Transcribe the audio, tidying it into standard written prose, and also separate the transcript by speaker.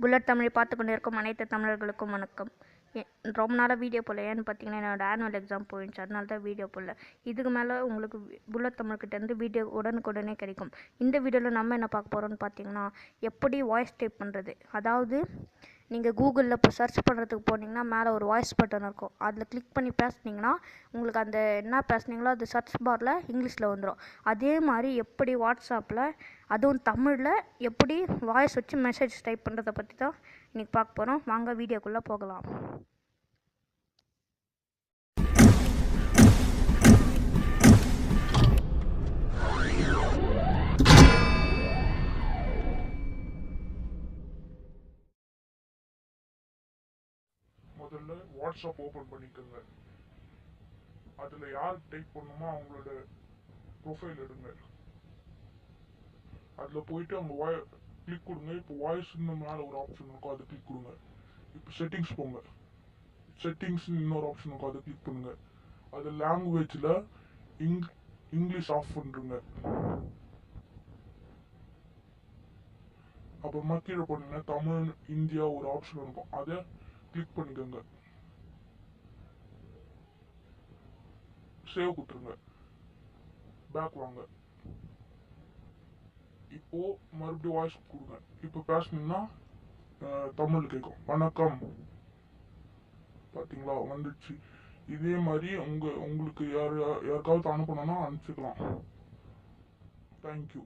Speaker 1: Bullet தமிழை பார்த்து கொண்டு இருக்கும் அனைத்து தமிழர்களுக்கும் வணக்கம். ரொம்ப நாளாக வீடியோ போடல. ஏன்னு பார்த்தீங்கன்னா என்னோடய ஆனுவல் எக்ஸாம் போயிடுச்சு, அதனால தான் வீடியோ போடல. இதுக்கு மேலே உங்களுக்கு புல்லட் தமிழ்கிட்டேருந்து வீடியோ உடனுக்குடனே கிடைக்கும். இந்த வீடியோவில் நம்ம என்ன பார்க்க போகிறோம்னு பார்த்தீங்கன்னா, எப்படி வாய்ஸ் டைப் பண்ணுறது. அதாவது நீங்கள் கூகுளில் இப்போ சர்ச் பண்ணுறதுக்கு போனீங்கன்னா மேலே ஒரு வாய்ஸ் பட்டன் இருக்கும். அதில் கிளிக் பண்ணி பேசுனீங்கன்னா உங்களுக்கு அந்த என்ன பேசுனீங்களோ அது சர்ச் பாரில் இங்கிலீஷில் வந்துடும். அதே மாதிரி எப்படி வாட்ஸ்அப்பில் அதுவும் தமிழில் எப்படி வாய்ஸ் வச்சு மெசேஜ் டைப் பண்ணுறதை பற்றி தான் இன்றைக்கி பார்க்க போகிறோம். வாங்க வீடியோக்குள்ளே போகலாம்.
Speaker 2: முதல்ல வாட்ஸ்அப் ஓப்பன் பண்ணிக்கோங்க. அதில் யார் டைப் பண்ணுமோ அவங்களோட ப்ரொஃபைல் எடுங்க. அதில் போயிட்டு அவங்க கிளிக் கொடுங்க. இப்போ வாய்ஸ் இன்னும் மேலே ஒரு ஆப்ஷன் இருக்கும், அதை கிளிக் கொடுங்க. இப்போ செட்டிங்ஸ் போங்க. செட்டிங்ஸ் இன்னொரு ஆப்ஷன் இருக்கும், அதை கிளிக் பண்ணுங்க. அது லாங்குவேஜில் இங்கிலீஷ் ஆஃப் பண்ணுறங்க. அப்புறமா கீழே போனீங்கன்னா தமிழ் இந்தியா ஒரு ஆப்ஷன் இருக்கும், அதை கிளிக் பண்ணிக்கோங்க. சேவ் கொடுத்துருங்க. பேக் வாங்க. இப்போ மறுபடியும் வாய்ஸ் கொடுங்க. இப்போ பேசுனீங்கன்னா தமிழ் கேட்கும், வணக்கம். பார்த்தீங்களா, வந்துடுச்சு. இதே மாதிரி உங்களுக்கு யாருக்காவது அனுப்பணும்னா அனுப்பிச்சிக்கலாம். தேங்க்யூ.